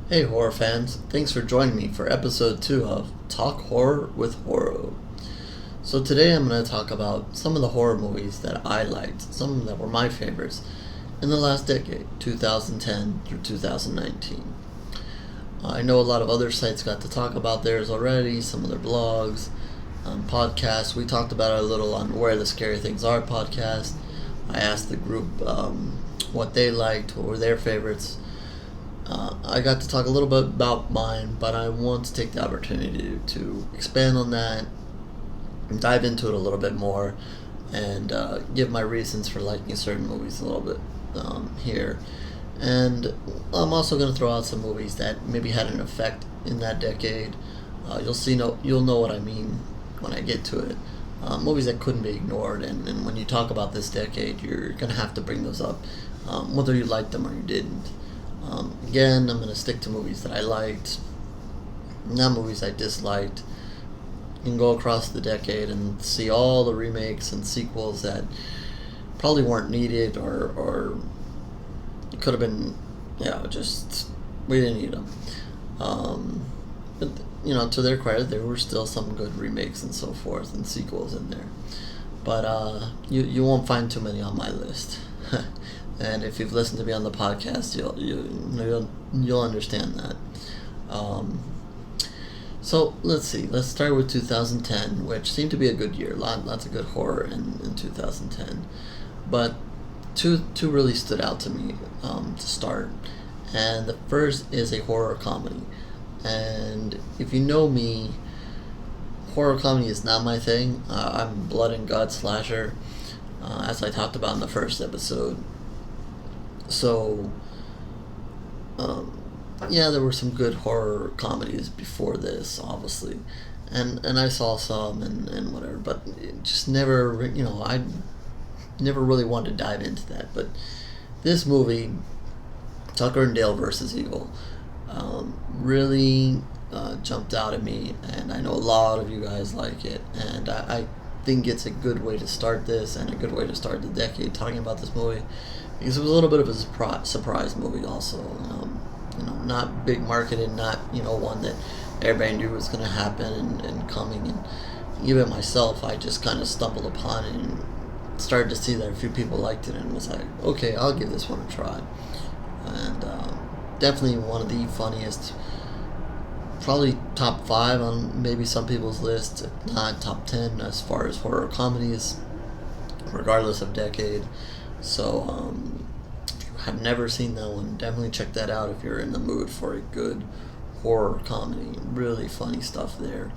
Hey horror fans, thanks for joining me for episode 2 of Talk Horror with HorrO. So today I'm going to talk about some of the horror movies that I liked, some that were my favorites in the last decade, 2010 through 2019. I know a lot of other sites got to talk about theirs already, some of their blogs, podcasts. We talked about it a little on Where the Scary Things Are podcast. I asked the group what they liked, what were their favorites. I got to talk a little bit about mine, but I want to take the opportunity to expand on that and dive into it a little bit more and give my reasons for liking certain movies a little bit here. And I'm also going to throw out some movies that maybe had an effect in that decade. You'll know what I mean when I get to it. Movies that couldn't be ignored, and when you talk about this decade, you're going to have to bring those up, whether you liked them or you didn't. Again, I'm going to stick to movies that I liked, not movies I disliked. You can go across the decade and see all the remakes and sequels that probably weren't needed or it could have been, just we didn't need them. But, to their credit, there were still some good remakes and so forth and sequels in there. But you won't find too many on my list. And if you've listened to me on the podcast, you'll understand that. So let's see. Let's start with 2010, which seemed to be a good year. Lots of good horror in 2010, but two really stood out to me to start. And the first is a horror comedy. And if you know me, horror comedy is not my thing. I'm blood and gut slasher, as I talked about in the first episode. So, there were some good horror comedies before this, obviously, and I saw some and whatever, but it just never, I never really wanted to dive into that. But this movie, Tucker and Dale versus Evil, really jumped out at me, and I know a lot of you guys like it, and I think it's a good way to start this and a good way to start the decade talking about this movie. Because it was a little bit of a surprise movie also. Not big marketed, not, one that everybody knew was going to happen and coming. And even myself, I just kind of stumbled upon it and started to see that a few people liked it and was like, okay, I'll give this one a try. And definitely one of the funniest, probably top 5 on maybe some people's list, if not top 10 as far as horror comedies, regardless of decade. So, if you have never seen that one, definitely check that out if you're in the mood for a good horror comedy. Really funny stuff there.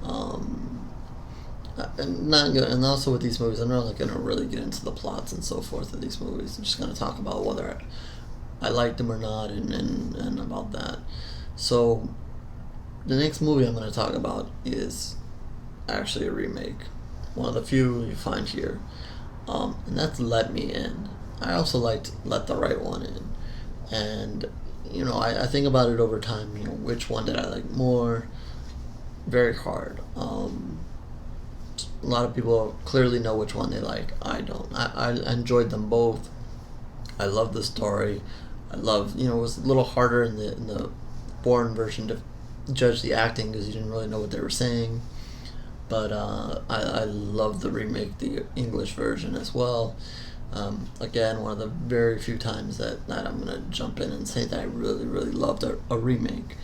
And also with these movies, I'm not going to really get into the plots and so forth of these movies. I'm just going to talk about whether I liked them or not and about that. So, the next movie I'm going to talk about is actually a remake. One of the few you find here. And that's Let Me In. I also liked Let the Right One In. And, I think about it over time, which one did I like more? Very hard. A lot of people clearly know which one they like. I don't. I enjoyed them both. I love the story. I love, it was a little harder in the foreign version to judge the acting because you didn't really know what they were saying. But I love the remake, the English version as well. Again, one of the very few times that I'm going to jump in and say that I really, really loved a remake.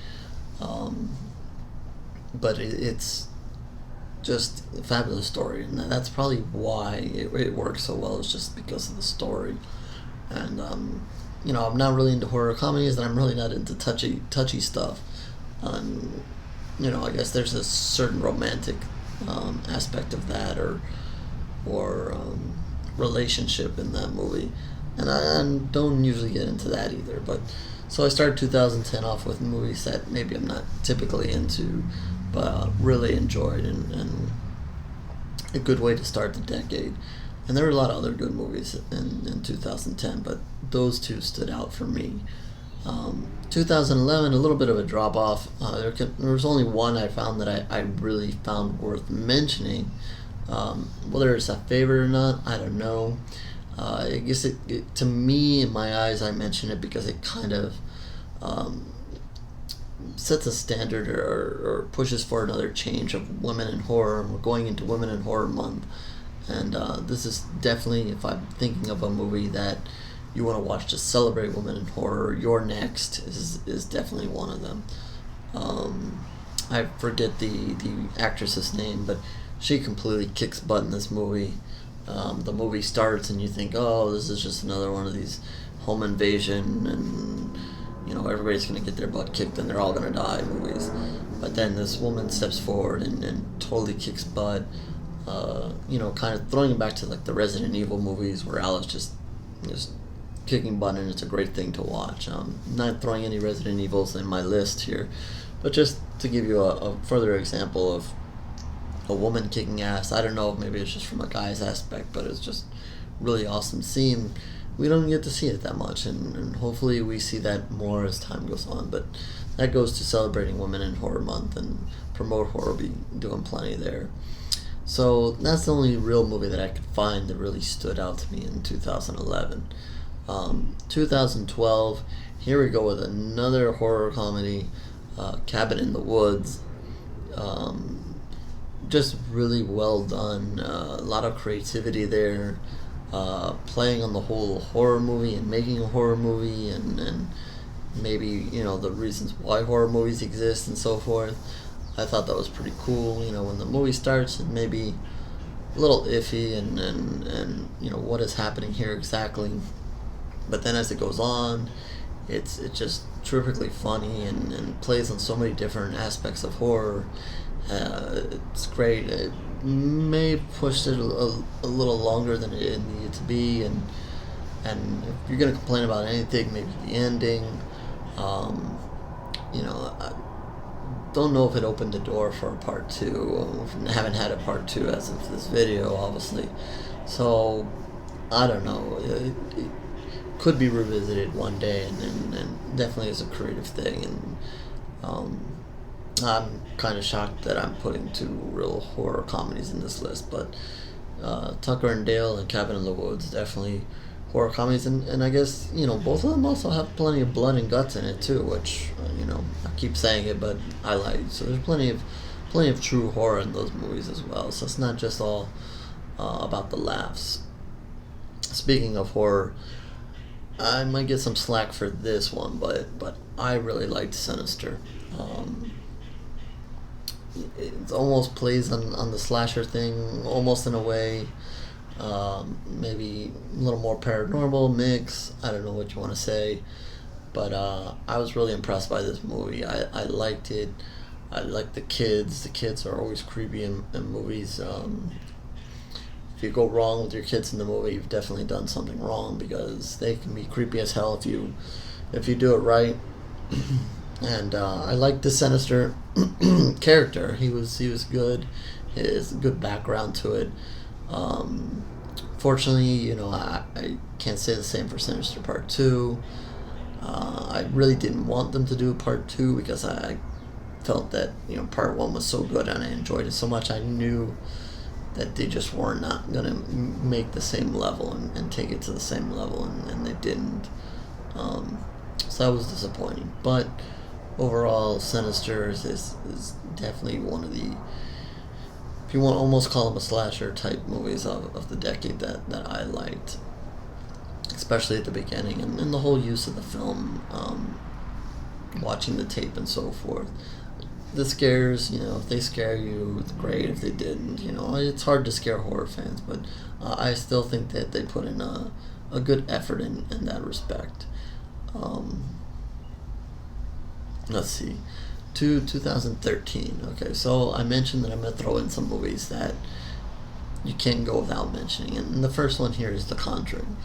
But it's just a fabulous story, and that's probably why it works so well, is just because of the story. And, I'm not really into horror comedies, and I'm really not into touchy stuff. I guess there's a certain romantic aspect of that or relationship in that movie, and I don't usually get into that either. But so I started 2010 off with movies that maybe I'm not typically into, but really enjoyed and a good way to start the decade. And there were a lot of other good movies in 2010, but those two stood out for me. 2011, a little bit of a drop off. There was only one I found that I really found worth mentioning. Whether it's a favorite or not, I don't know. I guess it to me, in my eyes, I mention it because it kind of sets a standard or pushes for another change of women in horror. We're going into Women in Horror Month, and this is definitely, if I'm thinking of a movie that you want to watch to celebrate women in horror, You're Next is definitely one of them. I forget the actress's name, but she completely kicks butt in this movie. The movie starts and you think, oh, this is just another one of these home invasion and everybody's gonna get their butt kicked and they're all gonna die movies. But then this woman steps forward and totally kicks butt. Kind of throwing it back to like the Resident Evil movies where Alice just kicking butt, and it's a great thing to watch. Not throwing any Resident Evils in my list here, but just to give you a further example of a woman kicking ass. I don't know if maybe it's just from a guy's aspect, but it's just really awesome scene. We don't get to see it that much, and hopefully we see that more as time goes on. But that goes to celebrating Women in Horror Month, and Promote Horror be doing plenty there. So that's the only real movie that I could find that really stood out to me in 2011. 2012, here we go with another horror comedy, Cabin in the Woods. Just really well done, a lot of creativity there, playing on the whole horror movie and making a horror movie, and maybe the reasons why horror movies exist and so forth. I thought that was pretty cool. When the movie starts, it may be a little iffy and what is happening here exactly, but then as it goes on, it's just terrifically funny and plays on so many different aspects of horror. It's great. It may have pushed it a little longer than it needed to be, and if you're gonna complain about anything, maybe the ending. I don't know if it opened the door for a part two. I haven't had a part two as of this video, obviously, so I don't know. It could be revisited one day, and definitely is a creative thing, and I'm kind of shocked that I'm putting two real horror comedies in this list, but Tucker and Dale and Cabin in the Woods, definitely horror comedies, and I guess both of them also have plenty of blood and guts in it too, which I keep saying it, but I like. So there's plenty of true horror in those movies as well. So it's not just all about the laughs. Speaking of horror, I might get some slack for this one, but I really liked Sinister. It almost plays on the slasher thing, almost in a way. Maybe a little more paranormal mix. I don't know what you want to say, but I was really impressed by this movie. I liked it. I like the kids. The kids are always creepy in movies. If you go wrong with your kids in the movie, you've definitely done something wrong, because they can be creepy as hell if you do it right. And I liked the Sinister character. He was good. His good background to it. Fortunately, I can't say the same for Sinister Part 2. I really didn't want them to do Part 2 because I felt that Part 1 was so good and I enjoyed it so much. I knew that they just were not going to make the same level and take it to the same level, and they didn't. So that was disappointing. But overall, Sinister is definitely one of the, if you want to almost call them a slasher type movies of the decade that I liked, especially at the beginning, and the whole use of the film, watching the tape and so forth. The scares, if they scare you, it's great. If they didn't, it's hard to scare horror fans, but I still think that they put in a good effort in that respect. Let's see. 2013. Okay, so I mentioned that I'm going to throw in some movies that you can't go without mentioning, and the first one here is The Conjuring.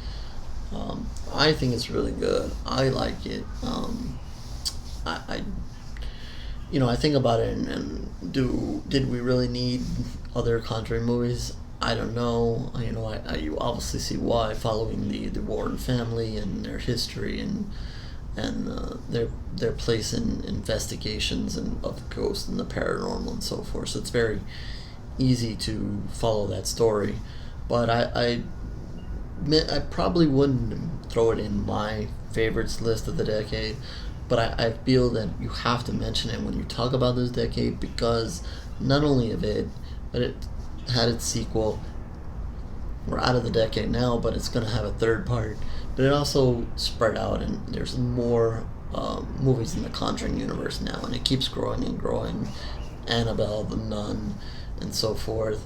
I think it's really good. I like it. I think about it and did we really need other Conjuring movies? I don't know. You obviously see why, following the Warren family and their history and their place in investigations and of ghosts and the paranormal and so forth. So it's very easy to follow that story. But I probably wouldn't throw it in my favorites list of the decade, but I feel that you have to mention it when you talk about this decade, because not only of it, but it had its sequel. We're out of the decade now, but it's going to have a third part. But it also spread out, and there's more movies in the Conjuring universe now, and it keeps growing and growing. Annabelle, The Nun, and so forth.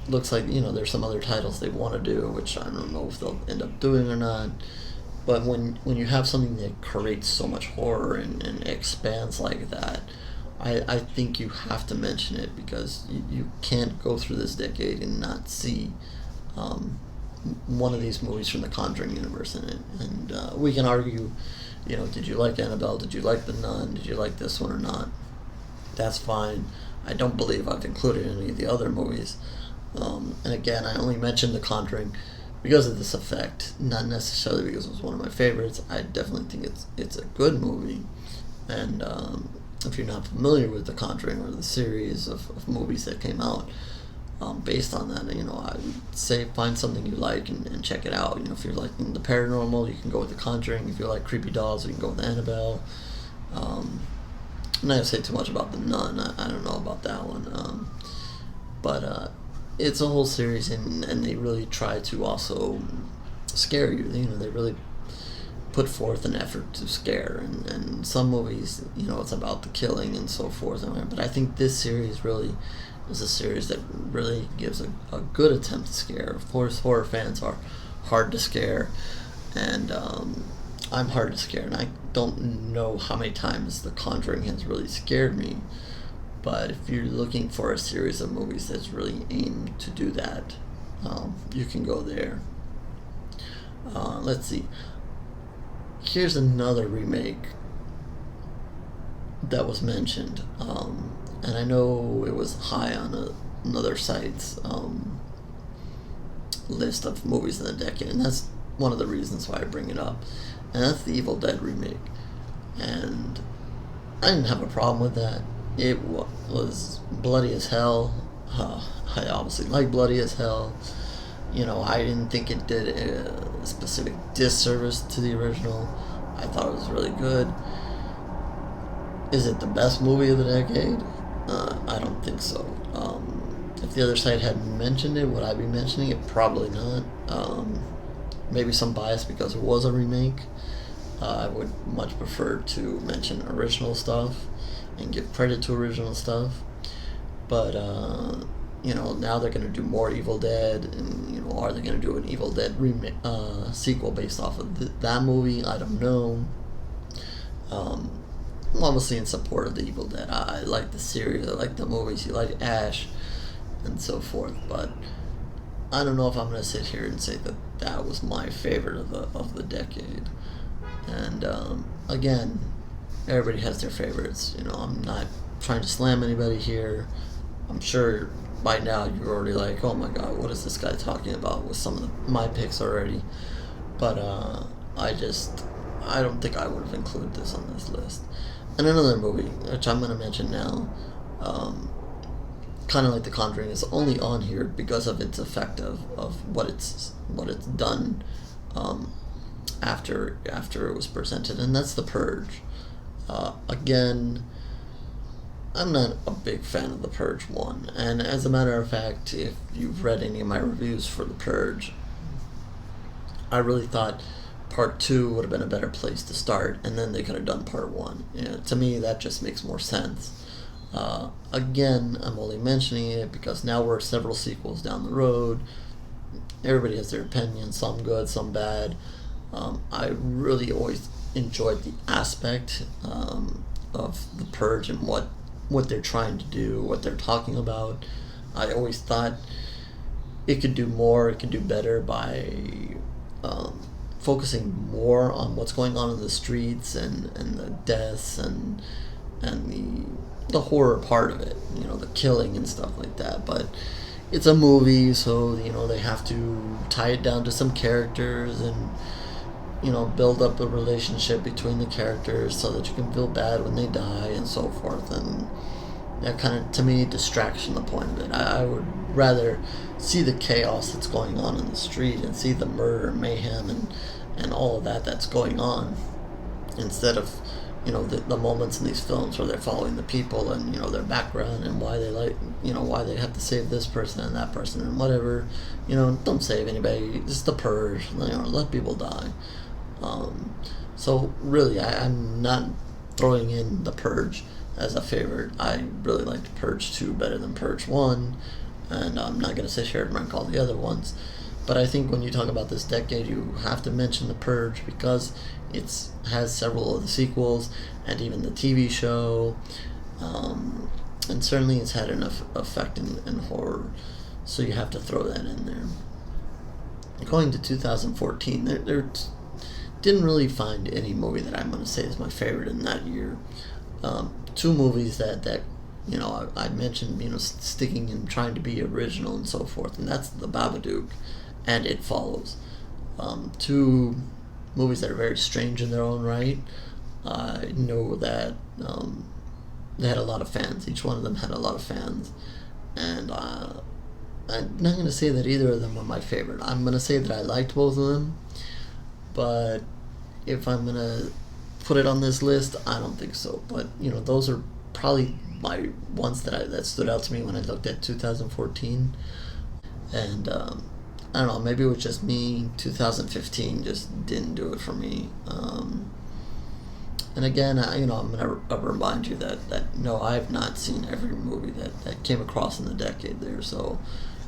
Looks like, there's some other titles they want to do, which I don't know if they'll end up doing or not. But when you have something that creates so much horror and expands like that, I think you have to mention it, because you can't go through this decade and not see one of these movies from the Conjuring universe in it. And we can argue, did you like Annabelle? Did you like The Nun? Did you like this one or not? That's fine. I don't believe I've included any of the other movies. And again, I only mentioned The Conjuring because of this effect, not necessarily because it was one of my favorites. I definitely think it's a good movie. And if you're not familiar with The Conjuring or the series of movies that came out based on that, I would say find something you like and check it out. If you're liking the paranormal, you can go with The Conjuring. If you like creepy dolls, you can go with Annabelle. I'm not going to say too much about The Nun. I don't know about that one. But it's a whole series, and they really try to also scare you. They really put forth an effort to scare. And some movies, it's about the killing and so forth. But I think this series really is a series that really gives a good attempt to scare. Of course, horror fans are hard to scare. And I'm hard to scare, and I don't know how many times The Conjuring has really scared me. But if you're looking for a series of movies that's really aimed to do that, you can go there. Let's see. Here's another remake that was mentioned, and I know it was high on another site's list of movies in the decade, and that's one of the reasons why I bring it up. And that's the Evil Dead remake. And I didn't have a problem with that. It was bloody as hell. I obviously like bloody as hell. I didn't think it did a specific disservice to the original. I thought it was really good. Is it the best movie of the decade? I don't think so. If the other side hadn't mentioned it, would I be mentioning it? Probably not. Maybe some bias because it was a remake. I would much prefer to mention original stuff and give credit to original stuff. But, now they're going to do more Evil Dead, and, are they going to do an Evil Dead sequel based off of that movie? I don't know. I'm obviously in support of the Evil Dead. I like the series, I like the movies, you like Ash, and so forth, but I don't know if I'm going to sit here and say that was my favorite of the decade. And again, everybody has their favorites. I'm not trying to slam anybody here. I'm sure by now you're already like, oh my god, what is this guy talking about with some of my picks already. But I don't think I would have included this on this list. And another movie, which I'm going to mention now, kind of like The Conjuring, is only on here because of its effect of what it's done after it was presented, and that's The Purge. Again, I'm not a big fan of The Purge 1, and as a matter of fact, if you've read any of my reviews for The Purge, I really thought Part 2 would have been a better place to start, and then they could have done Part 1. To me, that just makes more sense. Again, I'm only mentioning it because now we're several sequels down the road. Everybody has their opinion, some good, some bad. I really always enjoyed the aspect of The Purge and what they're trying to do, what they're talking about. I always thought it could do more, it could do better by focusing more on what's going on in the streets and the deaths and the horror part of it, the killing and stuff like that. But it's a movie, so they have to tie it down to some characters and build up a relationship between the characters so that you can feel bad when they die and so forth. And that kind of, to me, distracts from the point of it. I would rather see the chaos that's going on in the street and see the murder, mayhem, and all of that's going on. instead of the moments in these films where they're following the people and their background and why they why they have to save this person and that person and whatever. Don't save anybody. It's the Purge. Let people die. So really, I'm not throwing in the Purge as a favorite. I really liked Purge 2 better than Purge 1, and I'm not gonna sit here and rank all the other ones. But I think when you talk about this decade, you have to mention The Purge because it has several of the sequels and even the TV show, and certainly it's had an effect in horror. So you have to throw that in there. Going to 2014, there didn't really find any movie that I'm going to say is my favorite in that year. Two movies that I mentioned, sticking and trying to be original and so forth, and that's The Babadook and It Follows. Two movies that are very strange in their own right. I know that they had a lot of fans. Each one of them had a lot of fans, and I'm not going to say that either of them were my favorite. I'm going to say that I liked both of them, but if I'm going to put it on this list, I don't think so. But those are probably my ones that stood out to me when I looked at 2014, and I don't know, maybe it was just me. 2015 just didn't do it for me. And again, I'm going to remind you that no, I have not seen every movie that came across in the decade there. So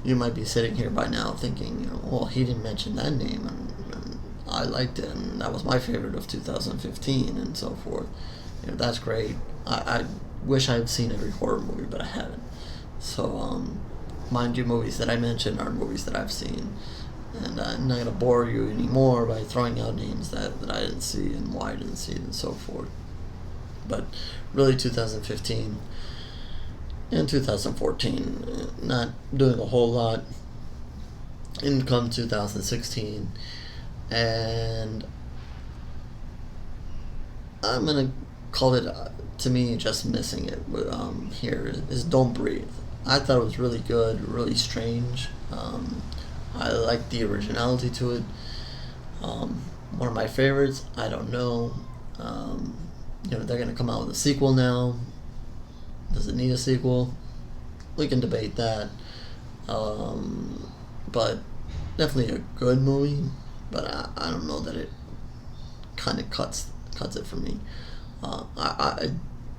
you might be sitting here by now thinking, well, he didn't mention that name, and I liked it, and that was my favorite of 2015, and so forth. That's great. I wish I had seen every horror movie, but I haven't. So, mind you, movies that I mentioned are movies that I've seen. And I'm not going to bore you anymore by throwing out names that I didn't see and why I didn't see it and so forth. But really 2015 and 2014, not doing a whole lot. In come 2016, and I'm going to call it, to me, just missing it here is Don't Breathe. I thought it was really good, really strange. I like the originality to it. One of my favorites, I don't know. They're going to come out with a sequel now. Does it need a sequel? We can debate that. But definitely a good movie. But I don't know that it kind of cuts it for me. It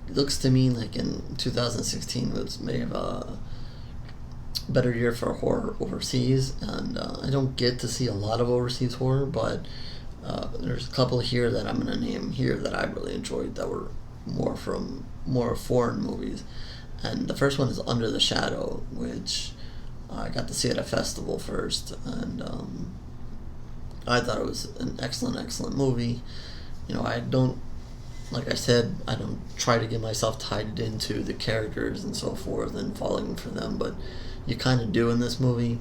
looks to me like in 2016 was maybe a better year for horror overseas, and I don't get to see a lot of overseas horror, but there's a couple here that I'm going to name here that I really enjoyed that were more foreign movies. And the first one is Under the Shadow, which I got to see at a festival first, and I thought it was an excellent movie. Like I said, I don't try to get myself tied into the characters and so forth and falling for them, but you kind of do in this movie.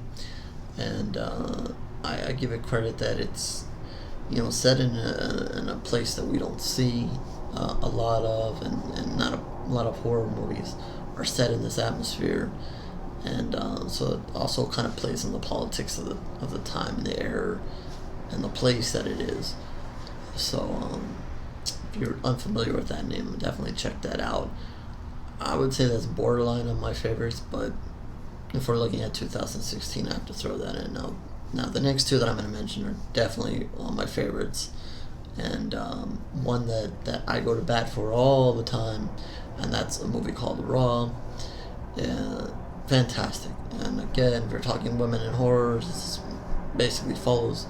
And I give it credit that it's set in a place that we don't see a lot of, and not a lot of horror movies are set in this atmosphere. And so it also kind of plays in the politics of the time and the era and the place that it is. So if you're unfamiliar with that name, definitely check that out. I would say that's borderline on my favorites, but if we're looking at 2016, I have to throw that in. Now the next two that I'm going to mention are definitely on my favorites, and one that I go to bat for all the time, and that's a movie called HorrO. Fantastic. And again, if you're talking women in horror, this basically follows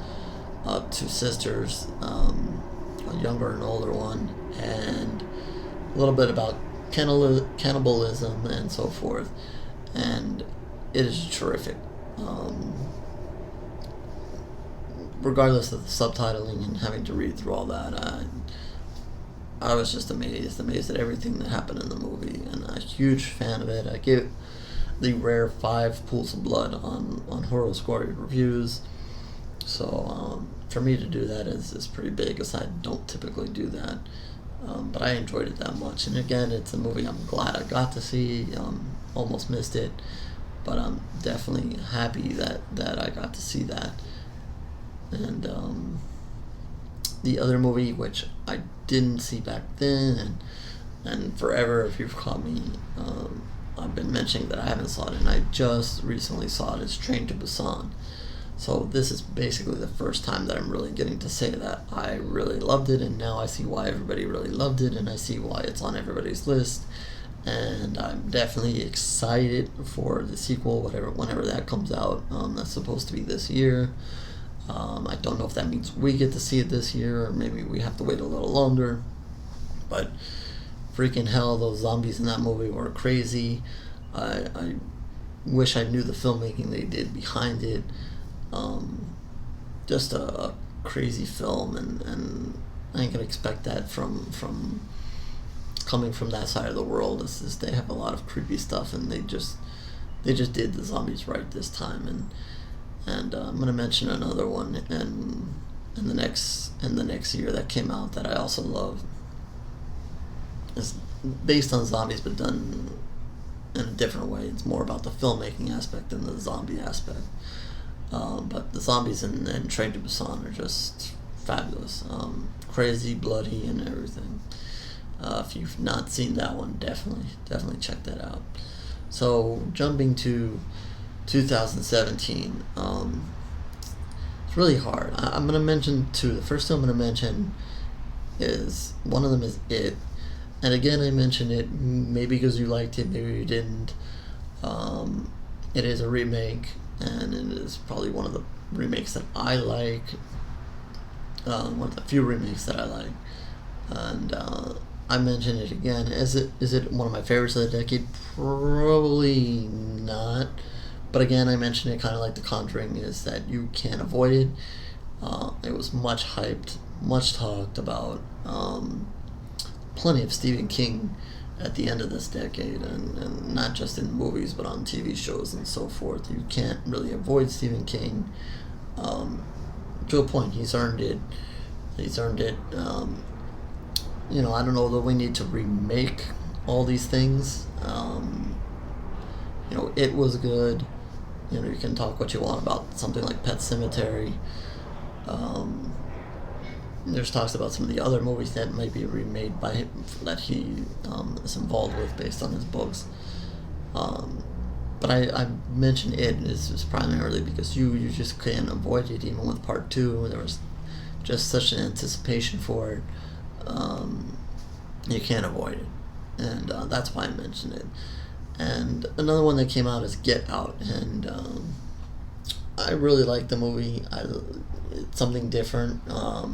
two sisters, a younger and older one, and a little bit about cannibalism and so forth, and it is terrific. Regardless of the subtitling and having to read through all that, I was just amazed at everything that happened in the movie, and a huge fan of it. I give it the rare 5 pools of blood on HorrO Score reviews. So for me to do that is pretty big, as I don't typically do that. But I enjoyed it that much. And again, it's a movie I'm glad I got to see. Almost missed it, but I'm definitely happy that I got to see that. And the other movie, which I didn't see back then, and forever, if you've caught me, I've been mentioning that I haven't saw it, and I just recently saw it, is Train to Busan. So this is basically the first time that I'm really getting to say that I really loved it, and now I see why everybody really loved it, and I see why it's on everybody's list, and I'm definitely excited for the sequel, whenever that comes out. That's supposed to be this year. I don't know if that means we get to see it this year, or maybe we have to wait a little longer, but freaking hell, those zombies in that movie were crazy. I wish I knew the filmmaking they did behind it. Just a crazy film, and I ain't gonna expect that from coming from that side of the world. They have a lot of creepy stuff, and they just did the zombies right this time. And I'm gonna mention another one in the next year that came out that I also love. It's based on zombies, but done in a different way. It's more about the filmmaking aspect than the zombie aspect. But the zombies in Train to Busan are just fabulous. Crazy, bloody, and everything. If you've not seen that one, definitely check that out. So, jumping to 2017, it's really hard. I'm going to mention two. The first two I'm going to mention is, one of them is It. And again, I mentioned it maybe because you liked it, maybe you didn't. It is a remake, and it is probably one of the remakes that I like. One of the few remakes that I like. And I mentioned it again. Is it one of my favorites of the decade? Probably not. But again, I mentioned it kind of like The Conjuring, is that you can't avoid it. It was much hyped, much talked about. Plenty of Stephen King at the end of this decade, and not just in movies, but on TV shows and so forth. You can't really avoid Stephen King. To a point, he's earned it. I don't know that we need to remake all these things. It was good. You can talk what you want about something like Pet Sematary. There's talks about some of the other movies that might be remade by him, that he is involved with based on his books. But I mentioned it is primarily because you just can't avoid it. Even with part 2, there was just such an anticipation for it. You can't avoid it, and that's why I mentioned it. And another one that came out is Get Out, and I really like the movie. It's something different.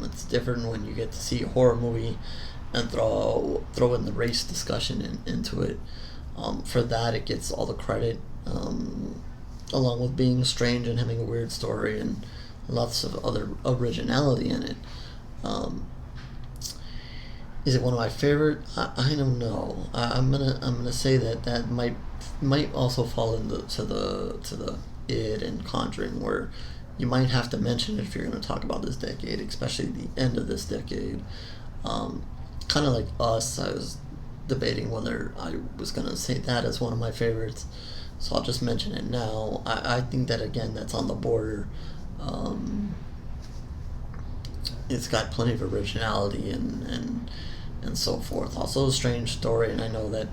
It's different when you get to see a horror movie and throw in the race discussion into it. For that, it gets all the credit, along with being strange and having a weird story and lots of other originality in it. Is it one of my favorite? I don't know. I'm gonna say that might also fall into the It and Conjuring, where you might have to mention it if you're going to talk about this decade, especially the end of this decade. Kind of like Us, I was debating whether I was going to say that as one of my favorites, so I'll just mention it now. I think that, again, that's on the border. It's got plenty of originality and so forth. Also a strange story, and I know that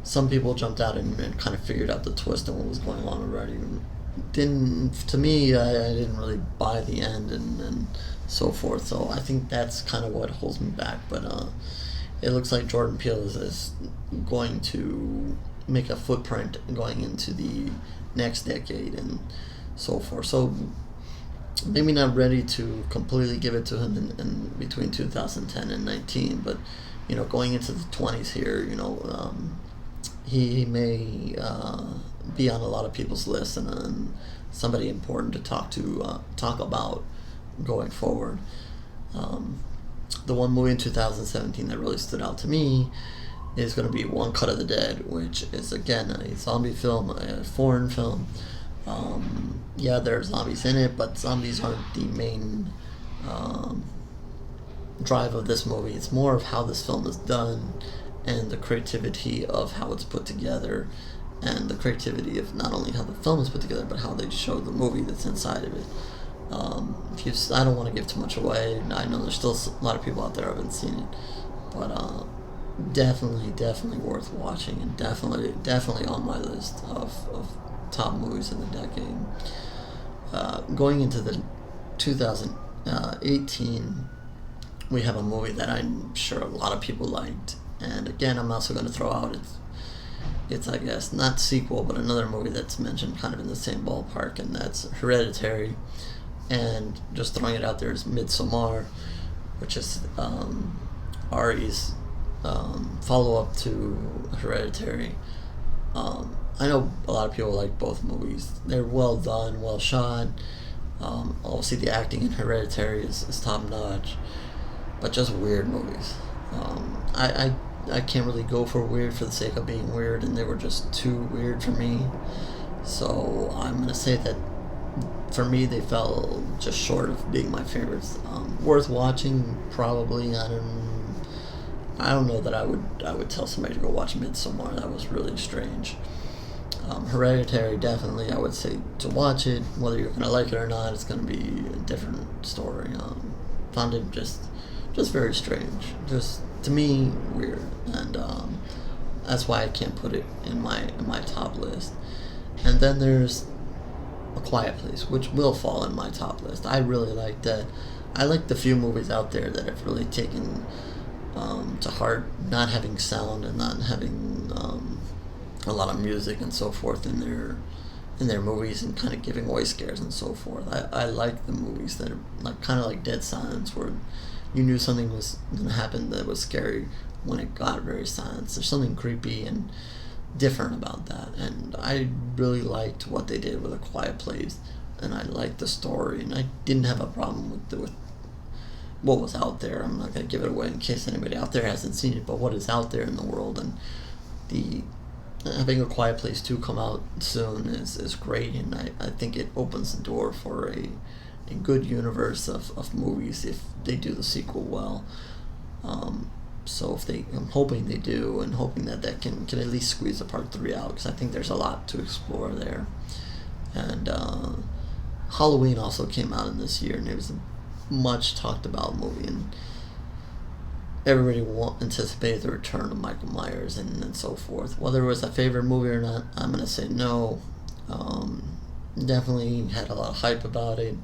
some people jumped out and kind of figured out the twist and what was going on already. To me, I didn't really buy the end and so forth, so I think that's kind of what holds me back. But it looks like Jordan Peele is going to make a footprint going into the next decade and so forth. So maybe not ready to completely give it to him in between 2010 and 19, but going into the 20s here, he may be on a lot of people's lists and somebody important to talk about going forward. The one movie in 2017 that really stood out to me is going to be One Cut of the Dead, which is, again, a zombie film, a foreign film. Yeah, there are zombies in it, but zombies aren't the main drive of this movie. It's more of how this film is done and the creativity of how it's put together, and the creativity of not only how the film is put together, but how they show the movie that's inside of it. I don't want to give too much away. I know there's still a lot of people out there who haven't seen it, but definitely worth watching, and definitely on my list of top movies in the decade. Going into the 2018, we have a movie that I'm sure a lot of people liked, and again, I'm also going to throw out it's I guess not sequel, but another movie that's mentioned kind of in the same ballpark, and that's Hereditary. And just throwing it out there is Midsommar, which is Ari's follow up to Hereditary. I know a lot of people like both movies. They're well done, well shot. Obviously, the acting in Hereditary is top notch, but just weird movies. I can't really go for weird for the sake of being weird, and they were just too weird for me. So I'm gonna say that for me they fell just short of being my favorites. Worth watching, probably. I don't know that I would tell somebody to go watch Midsommar. That was really strange. Hereditary, definitely I would say to watch it. Whether you're gonna like it or not, it's gonna be a different story. Found it just very strange. Just to me weird, and that's why I can't put it in my top list. And then there's A Quiet Place, which will fall in my top list. I really like that. I like the few movies out there that have really taken to heart not having sound and not having a lot of music and so forth in their movies, and kind of giving away scares and so forth. I like the movies that are like kind of like Dead Silence, where you knew something was going to happen that was scary when it got very silent. There's something creepy and different about that, and I really liked what they did with A Quiet Place, and I liked the story, and I didn't have a problem with what was out there. I'm not going to give it away in case anybody out there hasn't seen it, but what is out there in the world, and the having A Quiet Place 2 come out soon is great, and I think it opens the door for a good universe of movies if they do the sequel well. So I'm hoping they do, and hoping that can at least squeeze a part 3 out, because I think there's a lot to explore there. And Halloween also came out in this year, and it was a much talked about movie, and everybody anticipated the return of Michael Myers and so forth. Whether it was a favorite movie or not, I'm going to say no. Definitely had a lot of hype about it.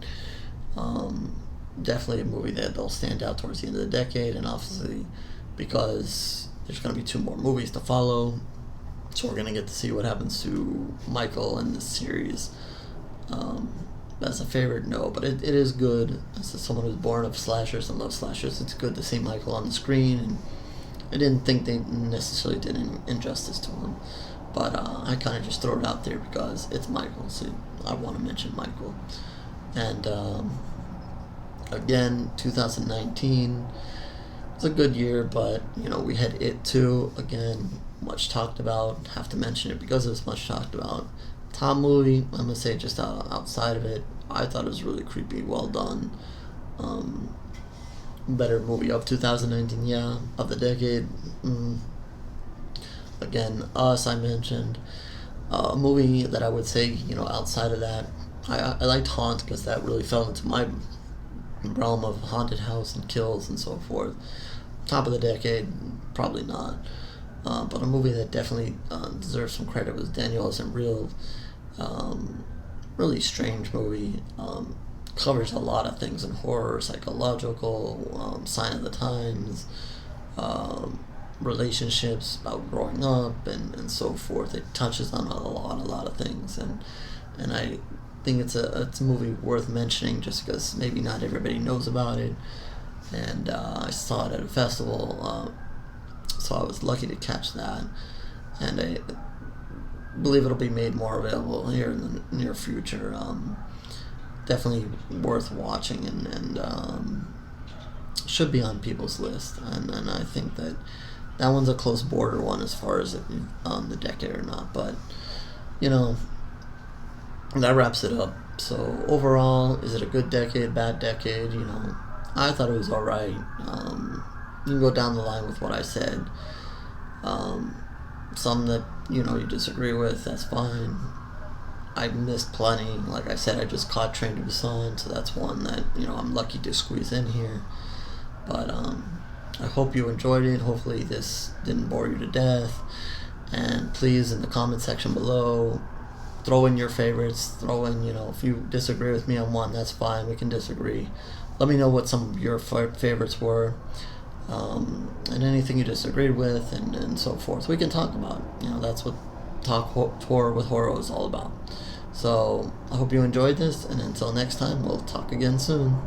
Definitely a movie that'll stand out towards the end of the decade, and obviously because there's going to be 2 more movies to follow, so we're going to get to see what happens to Michael in this series. As a favorite, no, but it is good. As someone who's born of slashers and loves slashers, it's good to see Michael on the screen, and I didn't think they necessarily did any injustice to him, but I kind of just throw it out there because it's Michael, so I want to mention Michael. And again, 2019 was a good year, but we had It too. Again, much talked about. Have to mention it because it was much talked about. Top movie, I'm gonna say just outside of it, I thought it was really creepy, well done. Better movie of 2019, yeah, of the decade. Again, Us, I mentioned. A movie that I would say, outside of that, I liked Haunt, because that really fell into my realm of haunted house and kills and so forth. Top of the decade, probably not. But a movie that definitely deserves some credit was Daniel Isn't Real. Really strange movie. Covers a lot of things in horror, psychological, sign of the times, relationships, about growing up, and so forth. It touches on a lot of things, and I think it's a movie worth mentioning just because maybe not everybody knows about it. And I saw it at a festival, so I was lucky to catch that, and I believe it'll be made more available here in the near future. Definitely worth watching, and should be on people's list, and I think that one's a close border one as far as the decade or not, but that wraps it up. So overall, is it a good decade, bad decade? I thought it was alright. You can go down the line with what I said. Some that you disagree with, that's fine. I missed plenty. Like I said, I just caught Train to Busan, so that's one that I'm lucky to squeeze in here. But I hope you enjoyed it. Hopefully this didn't bore you to death. And please, in the comment section below, throw in your favorites. Throw in, if you disagree with me on one, that's fine. We can disagree. Let me know what some of your favorites were, and anything you disagreed with, and so forth. We can talk about it. That's what Talk Horror with HorrO is all about. So I hope you enjoyed this, and until next time, we'll talk again soon.